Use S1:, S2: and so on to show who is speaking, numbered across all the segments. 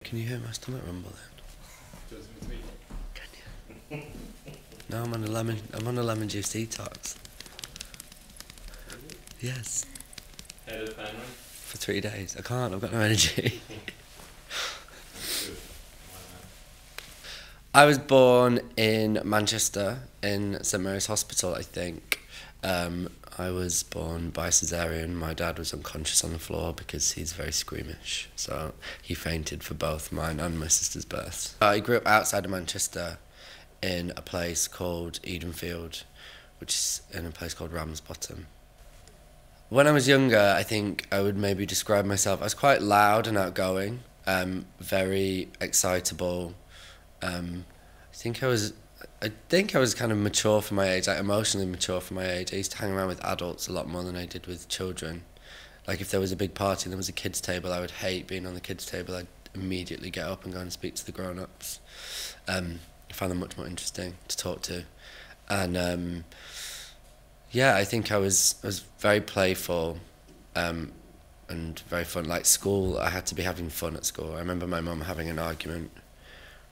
S1: Can you hear my stomach rumble then? Can you? No, I'm on a lemon juice detox. Yes.
S2: Head of family?
S1: For 3 days. I can't, I've got no energy. I was born in Manchester, in St Mary's Hospital, I think. I was born by caesarean. My dad was unconscious on the floor because he's very squeamish, so he fainted for both mine and my sister's births. I grew up outside of Manchester in a place called Edenfield, which is in a place called Ramsbottom. When I was younger, I think I would maybe describe myself as quite loud and outgoing, very excitable. I think I was kind of mature for my age, like emotionally mature for my age. I used to hang around with adults a lot more than I did with children. Like if there was a big party and there was a kids' table, I would hate being on the kids' table. I'd immediately get up and go and speak to the grown-ups. I found them much more interesting to talk to. And yeah, I think I was very playful and very fun. Like school, I had to be having fun at school. I remember my mum having an argument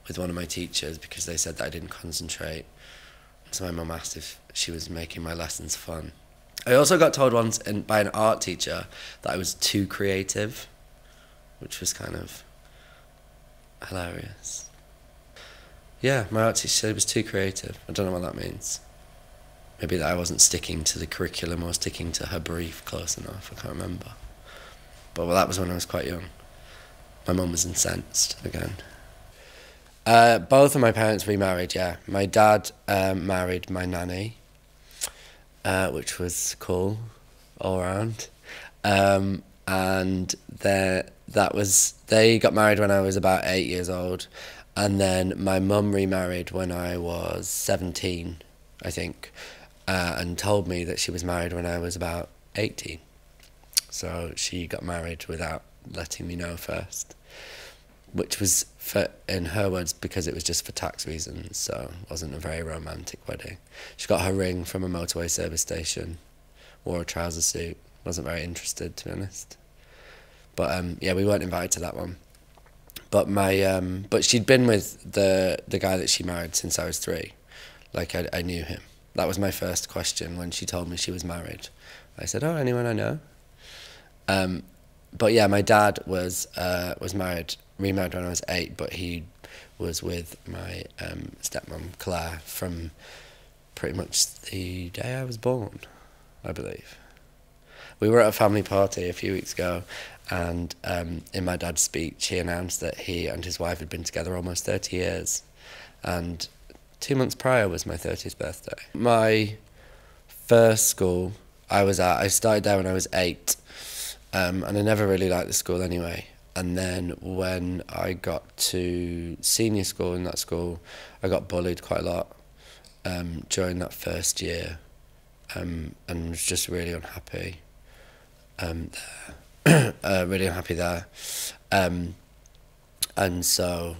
S1: with one of my teachers because they said that I didn't concentrate. So my mum asked if she was making my lessons fun. I also got told once by an art teacher that I was too creative, which was kind of hilarious. Yeah, my art teacher said I was too creative. I don't know what that means. Maybe that I wasn't sticking to the curriculum or sticking to her brief close enough, I can't remember. But well, that was when I was quite young. My mum was incensed again. Both of my parents remarried, yeah. My dad married my nanny, which was cool all around. And they got married when I was about 8 years old. And then my mum remarried when I was 17, I think, and told me that she was married when I was about 18. So she got married without letting me know first, which was, in her words, because it was just for tax reasons, so it wasn't a very romantic wedding. She got her ring from a motorway service station, wore a trouser suit, wasn't very interested, to be honest. But yeah, we weren't invited to that one. But but she'd been with the guy that she married since I was 3. Like I knew him. That was my first question when she told me she was married. I said, "Oh, anyone I know?" But yeah, my dad was remarried when I was 8, but he was with my stepmom Claire from pretty much the day I was born, I believe. We were at a family party a few weeks ago, and in my dad's speech he announced that he and his wife had been together almost 30 years, and 2 months prior was my 30th birthday. My first school I started there when I was 8, and I never really liked the school anyway. And then when I got to senior school in that school, I got bullied quite a lot during that first year, and was just really unhappy there. Really unhappy there. And so,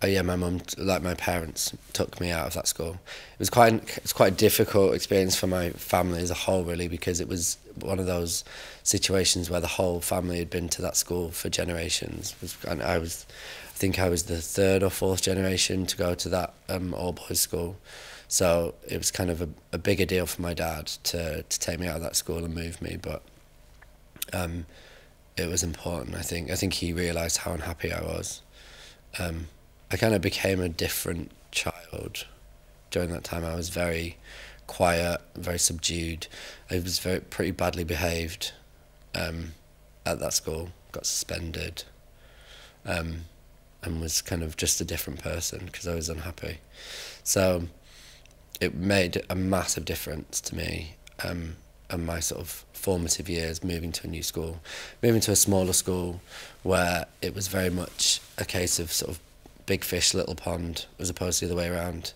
S1: yeah, my mum, like my parents, took me out of that school. It was quite a difficult experience for my family as a whole, really, because it was one of those situations where the whole family had been to that school for generations. And I think I was the 3rd or 4th generation to go to that all-boys school. So it was kind of a bigger deal for my dad to take me out of that school and move me, but it was important, I think. I think he realised how unhappy I was. I kind of became a different child during that time. I was very quiet, very subdued. I was pretty badly behaved at that school, got suspended, and was kind of just a different person because I was unhappy. So it made a massive difference to me and my sort of formative years, moving to a new school, moving to a smaller school where it was very much a case of sort of big fish, little pond, as opposed to the other way around.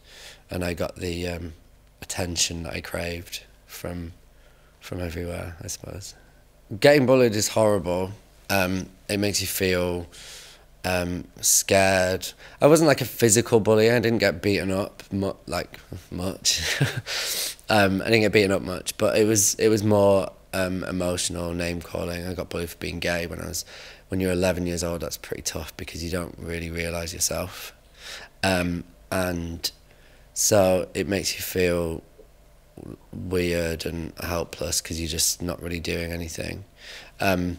S1: And I got the attention that I craved from everywhere, I suppose. Getting bullied is horrible. It makes you feel scared. I wasn't like a physical bully. I didn't get beaten up much. I didn't get beaten up much, but it was more emotional name calling. I got bullied for being gay when you're 11 years old. That's pretty tough because you don't really realise yourself, and so it makes you feel weird and helpless because you're just not really doing anything, and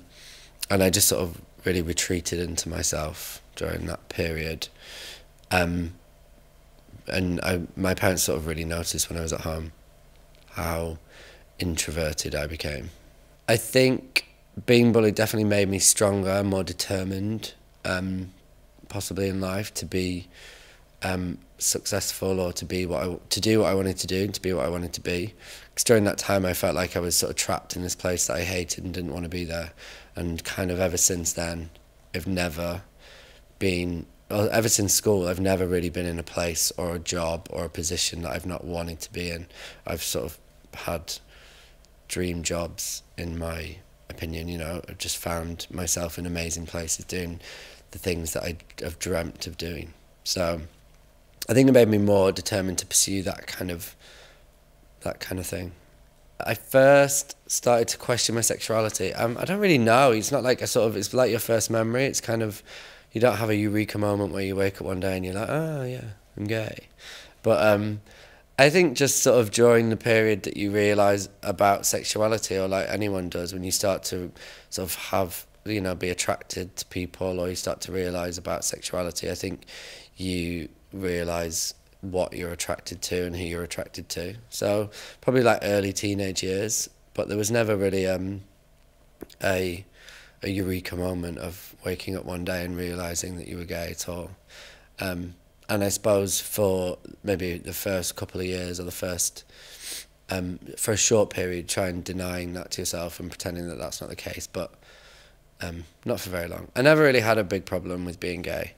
S1: I just sort of really retreated into myself during that period, and my parents sort of really noticed when I was at home how introverted I became. I think being bullied definitely made me stronger, more determined, possibly in life, to be successful, or to do what I wanted to do, to be what I wanted to be. Because during that time I felt like I was sort of trapped in this place that I hated and didn't want to be there. And kind of ever since then, ever since school, I've never really been in a place or a job or a position that I've not wanted to be in. I've sort of had dream jobs, in my opinion, you know. I've just found myself in amazing places doing the things that I've dreamt of doing. So I think it made me more determined to pursue that kind of thing. I first started to question my sexuality. I don't really know. It's not like it's like your first memory. It's kind of, you don't have a eureka moment where you wake up one day and you're like, oh yeah, I'm gay. But I think just sort of during the period that you realise about sexuality, or like anyone does, when you start to sort of have, you know, be attracted to people, or you start to realise about sexuality, I think you realise what you're attracted to and who you're attracted to. So probably like early teenage years, but there was never really a eureka moment of waking up one day and realising that you were gay at all. And I suppose for maybe the first couple of years, or the first, for a short period, trying denying that to yourself and pretending that that's not the case, but not for very long. I never really had a big problem with being gay.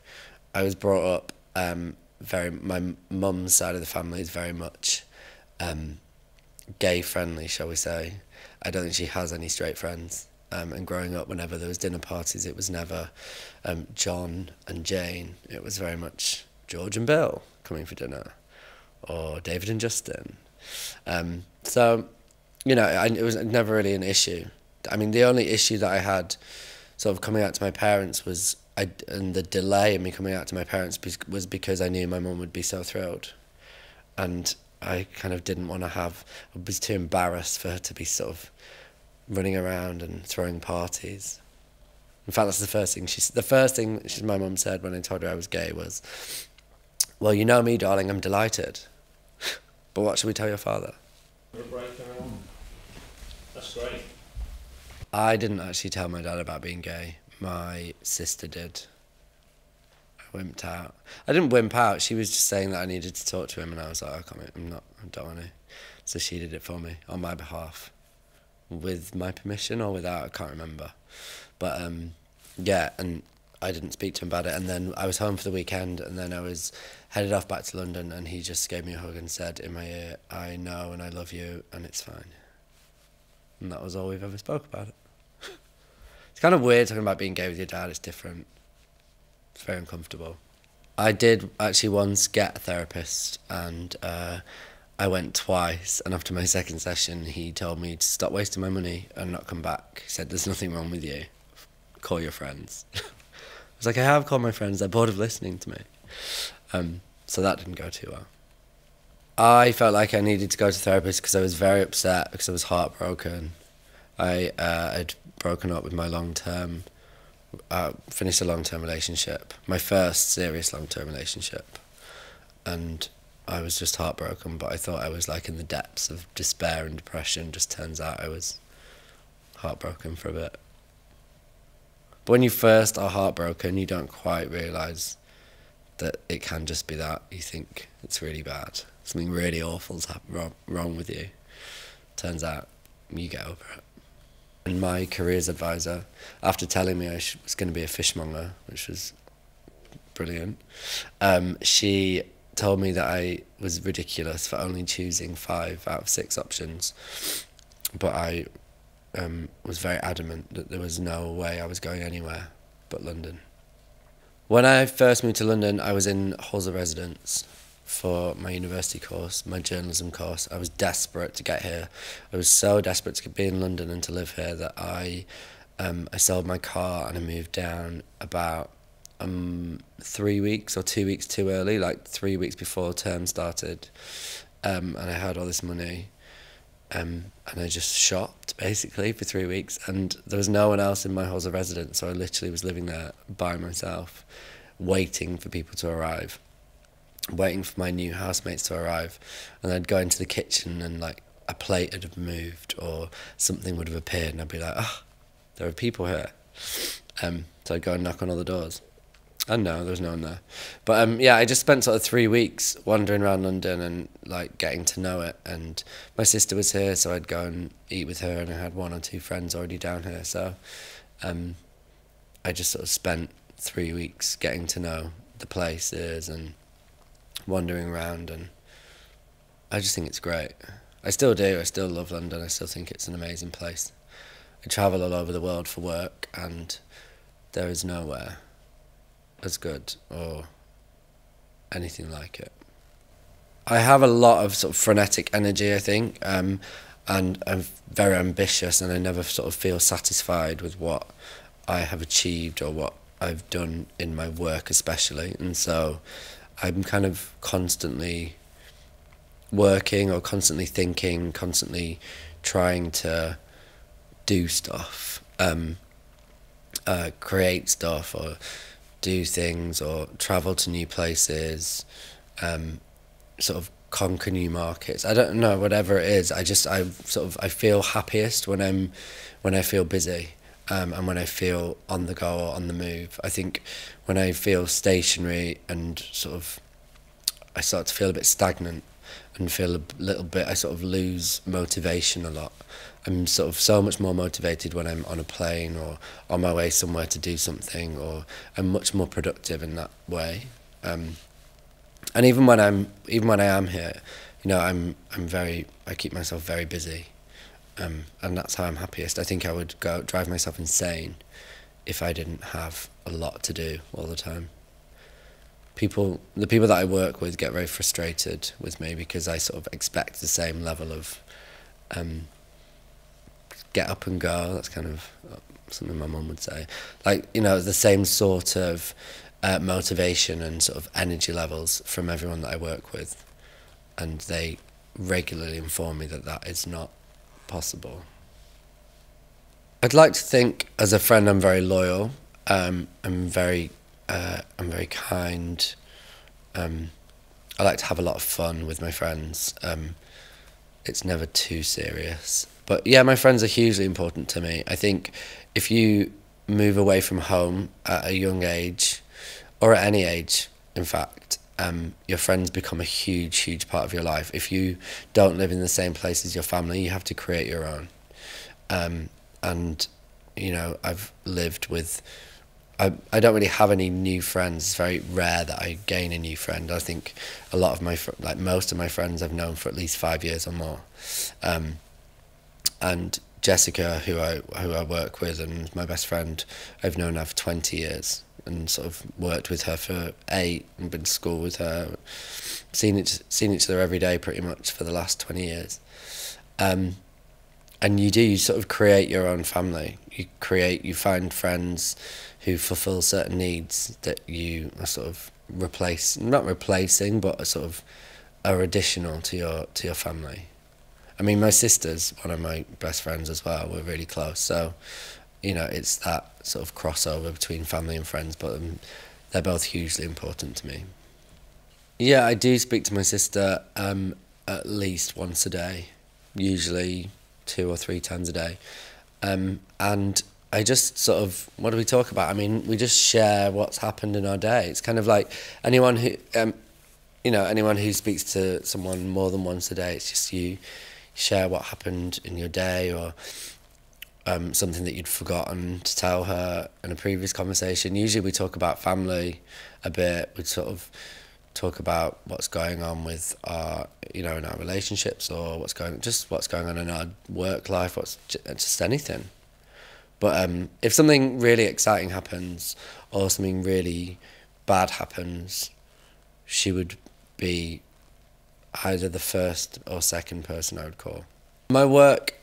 S1: I was brought up my mum's side of the family is very much gay friendly, shall we say. I don't think she has any straight friends. And growing up, whenever there was dinner parties, it was never John and Jane. It was very much George and Bill coming for dinner, or David and Justin. So, you know, it was never really an issue. I mean, the only issue that I had sort of coming out to my parents and the delay in me coming out to my parents was because I knew my mum would be so thrilled. And I kind of didn't want to I was too embarrassed for her to be sort of running around and throwing parties. In fact, that's the first thing my mum said when I told her I was gay was, well, you know me, darling, I'm delighted. But what should we tell your father?
S2: That's great.
S1: I didn't actually tell my dad about being gay. My sister did. I wimped out. I didn't wimp out. She was just saying that I needed to talk to him, and I was like, I don't want to. So she did it for me on my behalf, with my permission or without. I can't remember. But yeah, and I didn't speak to him about it. And then I was home for the weekend, and then I was headed off back to London, and he just gave me a hug and said in my ear, I know and I love you, and it's fine. And that was all we've ever spoke about it. It's kind of weird talking about being gay with your dad. It's different. It's very uncomfortable. I did actually once get a therapist, and I went twice, and after my second session he told me to stop wasting my money and not come back. He said, there's nothing wrong with you. Call your friends. I was like, I have called my friends. They're bored of listening to me. So that didn't go too well. I felt like I needed to go to therapist because I was very upset, because I was heartbroken. I had broken up with my finished a long-term relationship, my first serious long-term relationship, and I was just heartbroken, but I thought I was like in the depths of despair and depression. Just turns out I was heartbroken for a bit. But when you first are heartbroken, you don't quite realise that it can just be that. You think it's really bad. Something really awful's wrong with you. Turns out you get over it. And my careers advisor, after telling me I was going to be a fishmonger, which was brilliant, she told me that I was ridiculous for only choosing 5 out of 6 options. But I was very adamant that there was no way I was going anywhere but London. When I first moved to London, I was in halls of residence for my university course, my journalism course. I was desperate to get here. I was so desperate to be in London and to live here that I sold my car and I moved down about 3 weeks or 2 weeks too early, like 3 weeks before term started. And I had all this money. And I just shopped basically for 3 weeks, and there was no one else in my halls of residence, so I literally was living there by myself, waiting for people to arrive, waiting for my new housemates to arrive. And I'd go into the kitchen and like a plate had moved or something would have appeared, and I'd be like, oh, there are people here. So I'd go and knock on all the doors. And no, there was no one there. But yeah, I just spent sort of 3 weeks wandering around London and like getting to know it. And my sister was here, so I'd go and eat with her, and I had 1 or 2 friends already down here. So I just sort of spent 3 weeks getting to know the places and wandering around, and I just think it's great. I still do. I still love London. I still think it's an amazing place. I travel all over the world for work, and there is nowhere as good or anything like it. I have a lot of sort of frenetic energy, I think, and I'm very ambitious, and I never sort of feel satisfied with what I have achieved or what I've done in my work especially, and so I'm kind of constantly working or constantly thinking, constantly trying to do stuff, create stuff or do things or travel to new places, sort of conquer new markets. I don't know, whatever it is. I feel happiest when I feel busy, and when I feel on the go or on the move. I think when I feel stationary and I start to feel a bit stagnant and feel a little bit, I sort of lose motivation a lot. I'm sort of so much more motivated when I'm on a plane or on my way somewhere to do something, or I'm much more productive in that way. And even when I am here, I keep myself very busy, and that's how I'm happiest. I think I would drive myself insane if I didn't have a lot to do all the time. The people that I work with get very frustrated with me because I sort of expect the same level of get up and go. That's kind of something my mum would say. Like, the same sort of motivation and sort of energy levels from everyone that I work with. And they regularly inform me that that is not possible. I'd like to think as a friend I'm very loyal. I'm very kind. I like to have a lot of fun with my friends. It's never too serious. But yeah, my friends are hugely important to me. I think if you move away from home at a young age, or at any age, in fact, your friends become a huge, huge part of your life. If you don't live in the same place as your family, you have to create your own. And, I've lived with... I don't really have any new friends. It's very rare that I gain a new friend. I think a lot of most of my friends I've known for at least 5 years or more. And Jessica, who I work with, and my best friend, I've known her for 20 years and sort of worked with her for 8 and been to school with her, seen each other every day pretty much for the last 20 years. And you sort of create your own family. You find friends who fulfill certain needs that you are sort of not replacing, but sort of are additional to your family. I mean, my sister's one of my best friends as well. We're really close, so it's that sort of crossover between family and friends, but they're both hugely important to me. Yeah, I do speak to my sister at least once a day, usually 2 or 3 times a day, and I just sort of, what do we talk about? I mean, we just share what's happened in our day. It's kind of like anyone who speaks to someone more than once a day, it's just you share what happened in your day, or something that you'd forgotten to tell her in a previous conversation. Usually we talk about family a bit. We sort of talk about what's going on with our, in our relationships, or what's going on in our work life, just anything. But if something really exciting happens or something really bad happens, she would be either the first or second person I would call. My work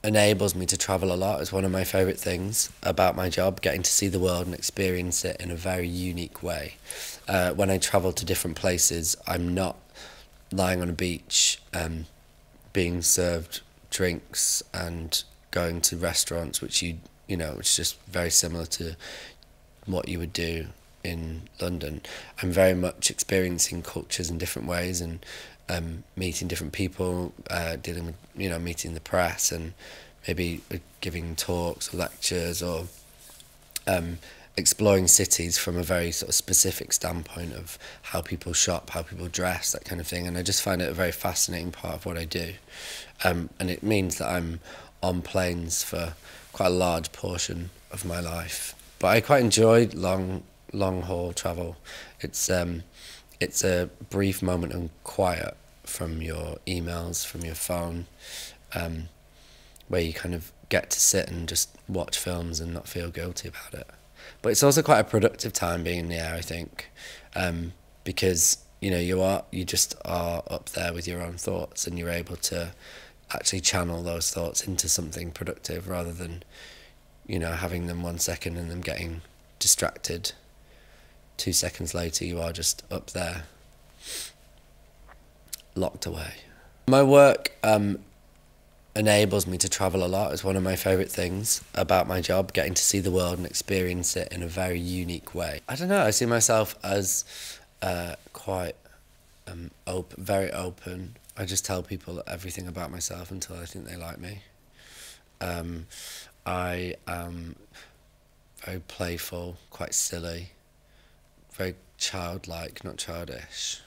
S1: enables me to travel a lot. It's one of my favourite things about my job, getting to see the world and experience it in a very unique way. When I travel to different places, I'm not lying on a beach being served drinks and going to restaurants, which it's just very similar to what you would do in London. I'm very much experiencing cultures in different ways and meeting different people, dealing with, meeting the press and maybe giving talks or lectures or exploring cities from a very sort of specific standpoint of how people shop, how people dress, that kind of thing. And I just find it a very fascinating part of what I do. And it means that I'm on planes for quite a large portion of my life. But I quite enjoy long haul travel. It's a brief moment of quiet from your emails, from your phone, where you kind of get to sit and just watch films and not feel guilty about it. But it's also quite a productive time being in the air, I think, because you just are up there with your own thoughts and you're able to actually channel those thoughts into something productive rather than having them 1 second and them getting distracted. 2 seconds later you are just up there, locked away. My work enables me to travel a lot. It's one of my favourite things about my job, getting to see the world and experience it in a very unique way. I don't know, I see myself as quite very open. I just tell people everything about myself until I think they like me. I am very playful, quite silly, very childlike, not childish,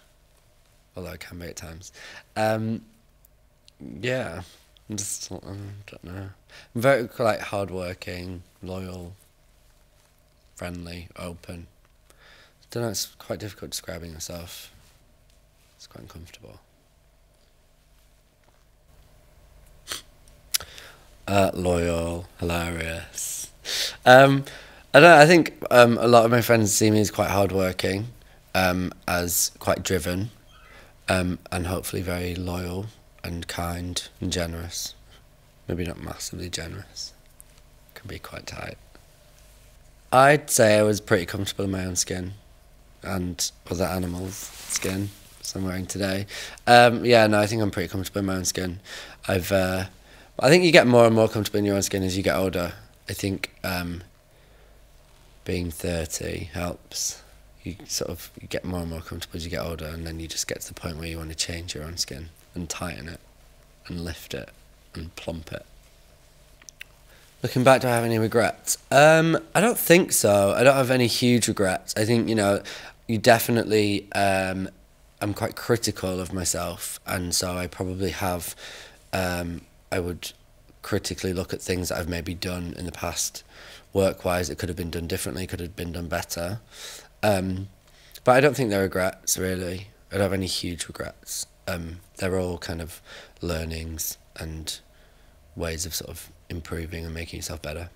S1: although I can be at times. Yeah, I don't know. I'm very hardworking, loyal, friendly, open. I don't know, it's quite difficult describing myself. It's quite uncomfortable. Loyal, hilarious. I don't know, I think a lot of my friends see me as quite hardworking, as quite driven, and hopefully very loyal and kind and generous. Maybe not massively generous. Could be quite tight. I'd say I was pretty comfortable in my own skin and other animals' skin, as I'm wearing today. I think I'm pretty comfortable in my own skin. I think you get more and more comfortable in your own skin as you get older. I think being 30 helps. You get more and more comfortable as you get older, and then you just get to the point where you want to change your own skin and tighten it and lift it and plump it. Looking back, do I have any regrets? I don't think so. I don't have any huge regrets. I think, you definitely, I'm quite critical of myself, and so I probably have, I would critically look at things that I've maybe done in the past work-wise. It could have been done differently, could have been done better. But I don't think they're regrets, really. I don't have any huge regrets. They're all kind of learnings and ways of sort of improving and making yourself better.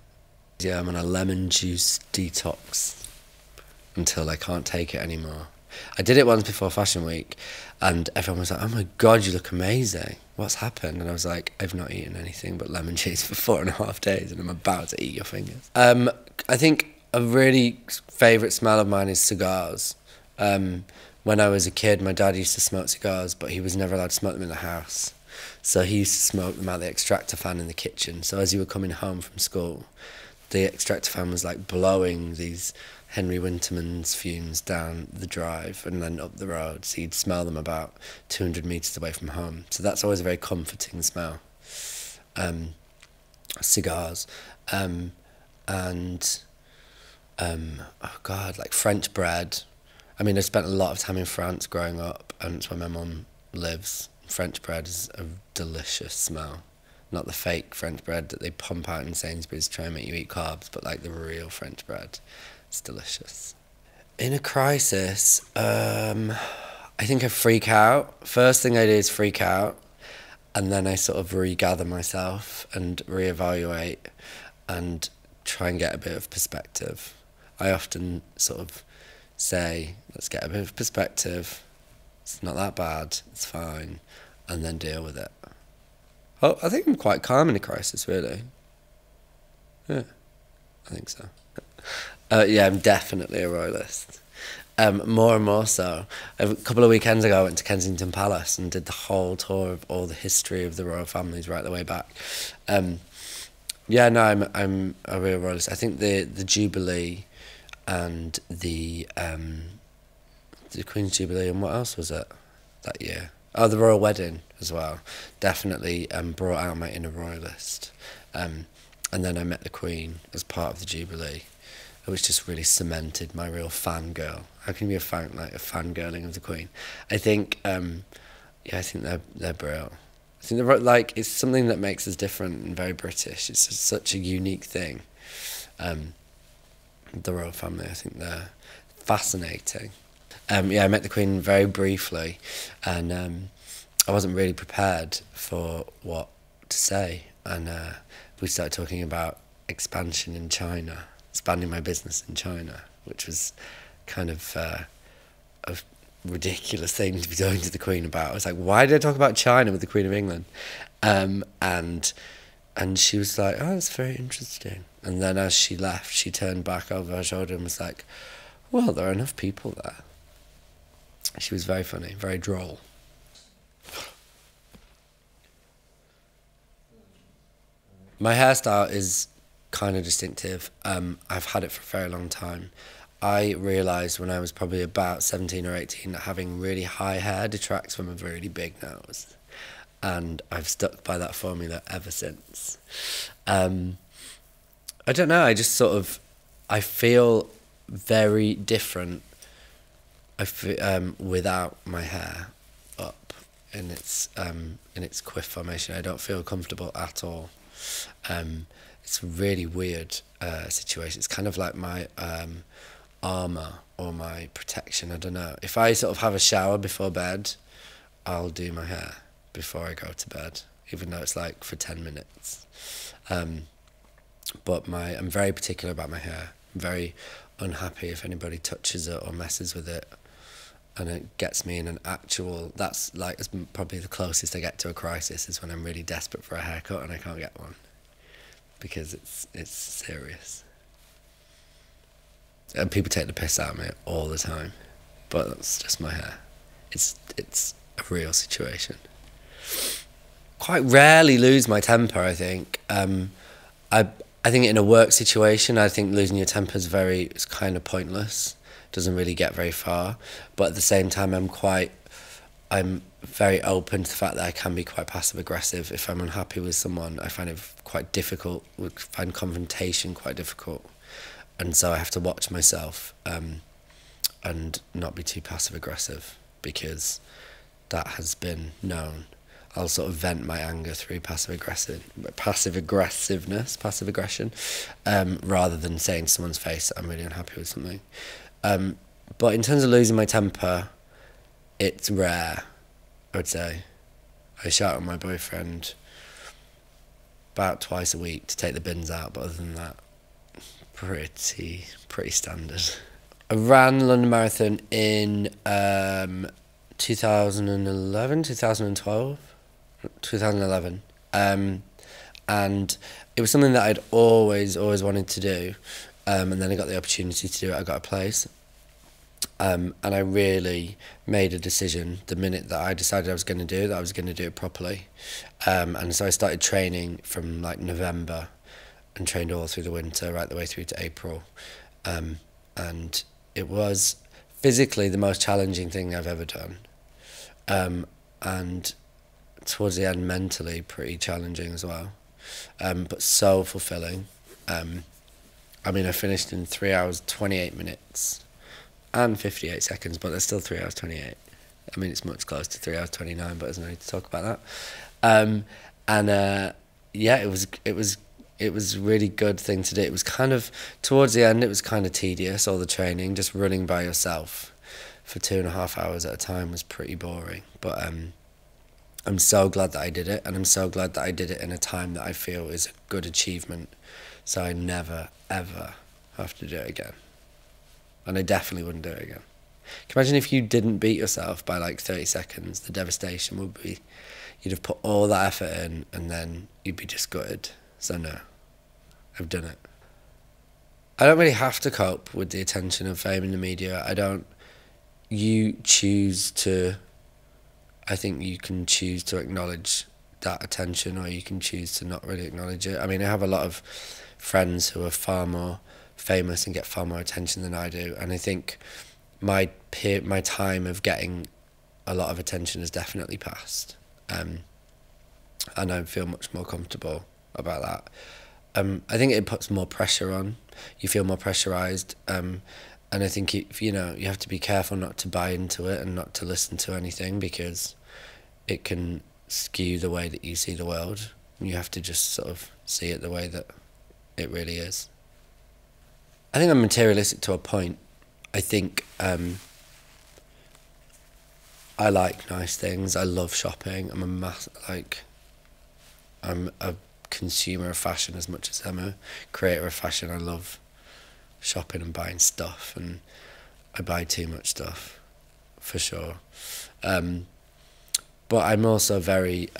S1: Yeah, I'm on a lemon juice detox until I can't take it anymore. I did it once before Fashion Week and everyone was like, oh my God, you look amazing. What's happened? And I was like, I've not eaten anything but lemon juice for 4.5 days and I'm about to eat your fingers. I think a really favourite smell of mine is cigars. When I was a kid, my dad used to smoke cigars, but he was never allowed to smoke them in the house. So he used to smoke them out the extractor fan in the kitchen. So as you were coming home from school, the extractor fan was like blowing these Henry Winterman's fumes down the drive and then up the road. So you'd smell them about 200 metres away from home. So that's always a very comforting smell. Cigars. Oh God, like French bread. I mean, I spent a lot of time in France growing up, and it's where my mum lives. French bread is a delicious smell. Not the fake French bread that they pump out in Sainsbury's to try and make you eat carbs, but like the real French bread. It's delicious. In a crisis, I think I freak out. First thing I do is freak out, and then I sort of regather myself and reevaluate and try and get a bit of perspective. I often sort of say, let's get a bit of perspective, It's not that bad. It's fine, and then deal with it. Oh, I think I'm quite calm in a crisis, really. Yeah, I think so. Yeah, I'm definitely a royalist. More and more so. A couple of weekends ago, I went to Kensington Palace and did the whole tour of all the history of the royal families right the way back. Yeah, no, I'm a real royalist. I think the Jubilee and the Queen's Jubilee, and what else was it that year? Oh, the royal wedding as well. Definitely brought out my inner royalist. And then I met the Queen as part of the Jubilee, which just really cemented my real fangirl. How can you be a fangirling of the Queen? I think, I think they're brilliant. I think they're like, it's something that makes us different and very British. It's just such a unique thing. The royal family, I think they're fascinating. I met the Queen very briefly, and I wasn't really prepared for what to say. And we started talking about expansion in China, expanding my business in China, which was kind of a ridiculous thing to be talking to the Queen about. I was like, why did I talk about China with the Queen of England? And she was like, oh, that's very interesting. And then as she left, she turned back over her shoulder and was like, well, there are enough people there. She was very funny, very droll. My hairstyle is kind of distinctive. I've had it for a very long time. I realised when I was probably about 17 or 18 that having really high hair detracts from a really big nose. And I've stuck by that formula ever since. I don't know, I feel very different without my hair up in its quiff formation. I don't feel comfortable at all. It's a really weird situation. It's kind of like my armour or my protection, I don't know. If I sort of have a shower before bed, I'll do my hair before I go to bed, even though it's like for 10 minutes. But I'm very particular about my hair. I'm very unhappy if anybody touches it or messes with it, and it gets me in an actual, that's probably the closest I get to a crisis, is when I'm really desperate for a haircut and I can't get one, because it's serious. And people take the piss out of me all the time, but that's just my hair. It's a real situation. Quite rarely lose my temper, I think. I think in a work situation, I think losing your temper is it's kind of pointless. Doesn't really get very far. But at the same time, I'm very open to the fact that I can be quite passive aggressive. If I'm unhappy with someone, I find it quite difficult. Would find confrontation quite difficult, and so I have to watch myself and not be too passive aggressive, because that has been known. I'll sort of vent my anger through passive aggression, rather than saying to someone's face that I'm really unhappy with something. But in terms of losing my temper, it's rare, I would say. I shout at my boyfriend about twice a week to take the bins out, but other than that, pretty standard. I ran London Marathon in 2011, 2012. 2011, and it was something that I'd always wanted to do, and then I got the opportunity to do it. I got a place, and I really made a decision the minute that I decided I was going to do it, that I was going to do it properly, and so I started training from like November and trained all through the winter, right the way through to April, and it was physically the most challenging thing I've ever done, and towards the end mentally pretty challenging as well, but so fulfilling. I mean, I finished in 3 hours 28 minutes and 58 seconds, but there's still 3 hours 28. I mean, it's much closer to 3 hours 29, but there's no need to talk about that. Yeah, it was a really good thing to do. It was kind of towards the end, it was kind of tedious, all the training. Just running by yourself for 2.5 hours at a time was pretty boring, but I'm so glad that I did it, and I'm so glad that I did it in a time that I feel is a good achievement, so I never, ever have to do it again. And I definitely wouldn't do it again. Can you imagine if you didn't beat yourself by like 30 seconds, the devastation would be, you'd have put all that effort in and then you'd be just gutted. So no, I've done it. I don't really have to cope with the attention of fame in the media. You choose to, I think you can choose to acknowledge that attention, or you can choose to not really acknowledge it. I mean, I have a lot of friends who are far more famous and get far more attention than I do, and I think my time of getting a lot of attention has definitely passed, and I feel much more comfortable about that. I think it puts more pressure on. You feel more pressurised, and I think you have to be careful not to buy into it and not to listen to anything, because it can skew the way that you see the world. You have to just sort of see it the way that it really is. I think I'm materialistic to a point. I think I like nice things. I love shopping. I'm a consumer of fashion as much as I'm a creator of fashion. I love shopping and buying stuff, and I buy too much stuff, for sure. But I'm also very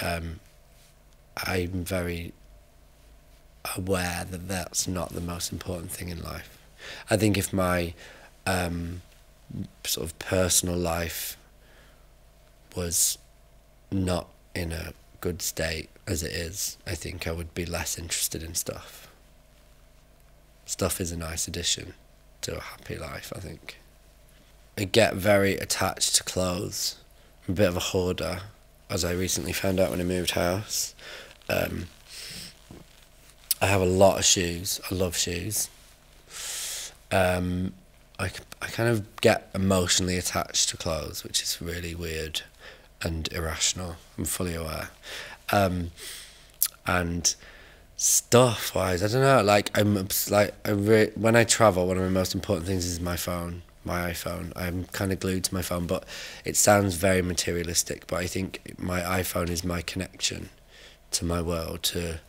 S1: aware that that's not the most important thing in life. I think if my sort of personal life was not in a good state as it is, I think I would be less interested in stuff. Stuff is a nice addition to a happy life, I think. I get very attached to clothes. I'm a bit of a hoarder, as I recently found out when I moved house. I have a lot of shoes. I love shoes. I kind of get emotionally attached to clothes, which is really weird and irrational. I'm fully aware. And stuff-wise, I don't know. When I travel, one of the most important things is my phone, my iPhone. I'm kind of glued to my phone, but it sounds very materialistic. But I think my iPhone is my connection to my world, to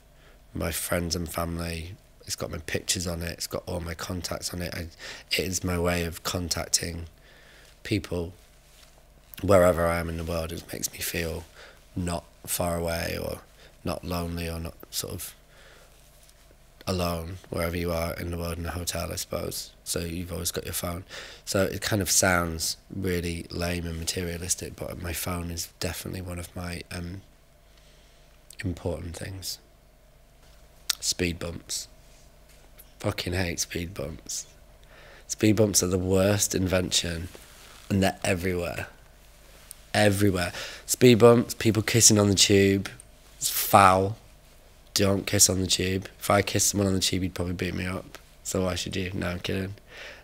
S1: my friends and family. It's got my pictures on it. It's got all my contacts on it. It is my way of contacting people wherever I am in the world. It makes me feel not far away, or not lonely, or not sort of alone wherever you are in the world, in a hotel, I suppose. So you've always got your phone. So it kind of sounds really lame and materialistic, but my phone is definitely one of my important things. Speed bumps. Fucking hate speed bumps. Speed bumps are the worst invention, and they're everywhere. Everywhere. Speed bumps, people kissing on the tube. It's foul. Don't kiss on the tube. If I kissed someone on the tube, he'd probably beat me up. So why should you? No, I'm kidding.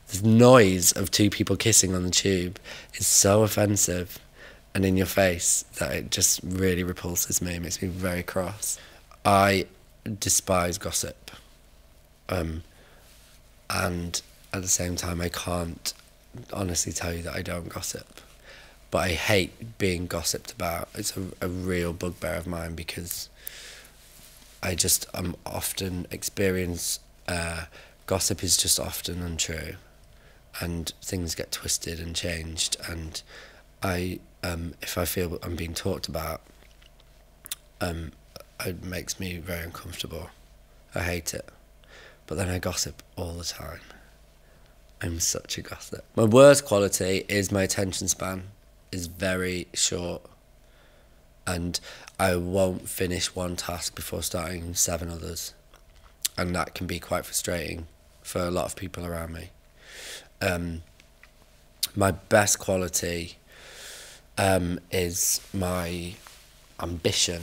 S1: The noise of two people kissing on the tube is so offensive and in your face that it just really repulses me. It makes me very cross. I despise gossip. And at the same time, I can't honestly tell you that I don't gossip. But I hate being gossiped about. It's a real bugbear of mine, because I'm often experience gossip is just often untrue, and things get twisted and changed, and if I feel I'm being talked about, it makes me very uncomfortable. I hate it. But then I gossip all the time. I'm such a gossip. My worst quality is my attention span is very short, and I won't finish one task before starting 7 others, and that can be quite frustrating for a lot of people around me. My best quality is my ambition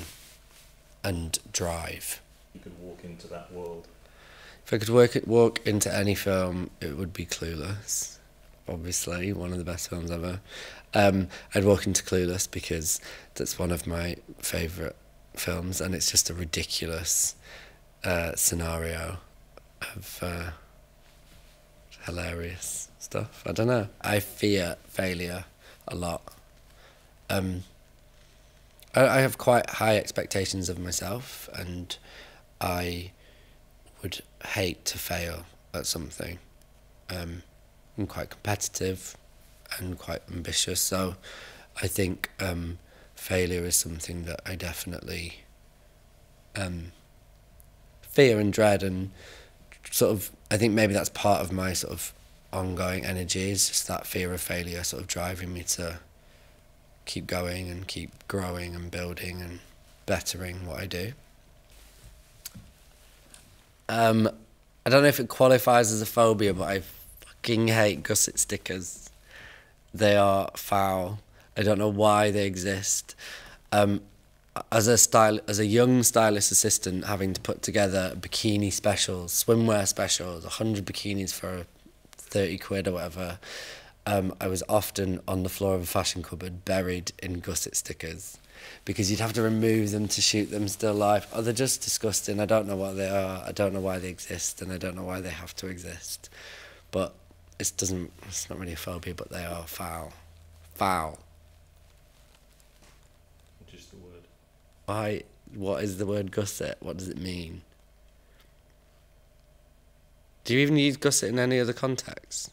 S1: and drive.
S2: You could walk into that world.
S1: If I could walk into any film, it would be Clueless. Obviously, one of the best films ever. I'd walk into Clueless because that's one of my favourite films, and it's just a ridiculous scenario of hilarious stuff. I don't know. I fear failure a lot. I have quite high expectations of myself, and I would hate to fail at something. I'm quite competitive, and quite ambitious. So I think failure is something that I definitely fear and dread, and sort of, I think maybe that's part of my sort of ongoing energy, is just that fear of failure sort of driving me to keep going and keep growing and building and bettering what I do. I don't know if it qualifies as a phobia, but I fucking hate gusset stickers. They are foul. I don't know why they exist. As a young stylist assistant, having to put together bikini specials, swimwear specials, 100 bikinis for 30 quid or whatever, I was often on the floor of a fashion cupboard buried in gusset stickers, because you'd have to remove them to shoot them still life. Oh, they're just disgusting. I don't know what they are. I don't know why they exist, and I don't know why they have to exist. But it's not really a phobia, but they are foul. Foul.
S2: Just the word.
S1: Why? What is the word gusset? What does it mean? Do you even use gusset in any other context?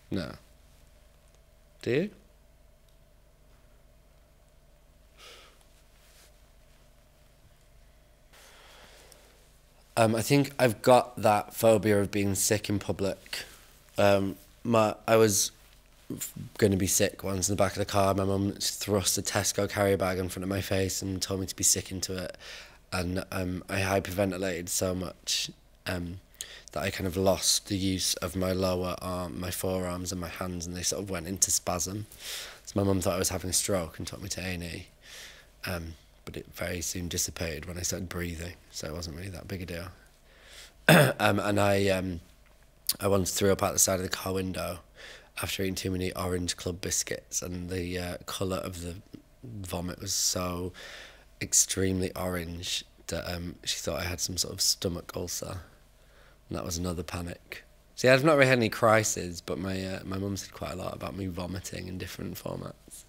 S1: No. Do you? I think I've got that phobia of being sick in public. I was going to be sick once in the back of the car. My mum thrust a Tesco carrier bag in front of my face and told me to be sick into it. And I hyperventilated so much that I kind of lost the use of my lower arm, my forearms and my hands, and they sort of went into spasm. So my mum thought I was having a stroke and took me to A&E. But it very soon dissipated when I started breathing, so it wasn't really that big a deal. And I once threw up out the side of the car window after eating too many orange club biscuits, and the colour of the vomit was so extremely orange that she thought I had some sort of stomach ulcer, and that was another panic. See, I've not really had any crises, but my mum said quite a lot about me vomiting in different formats.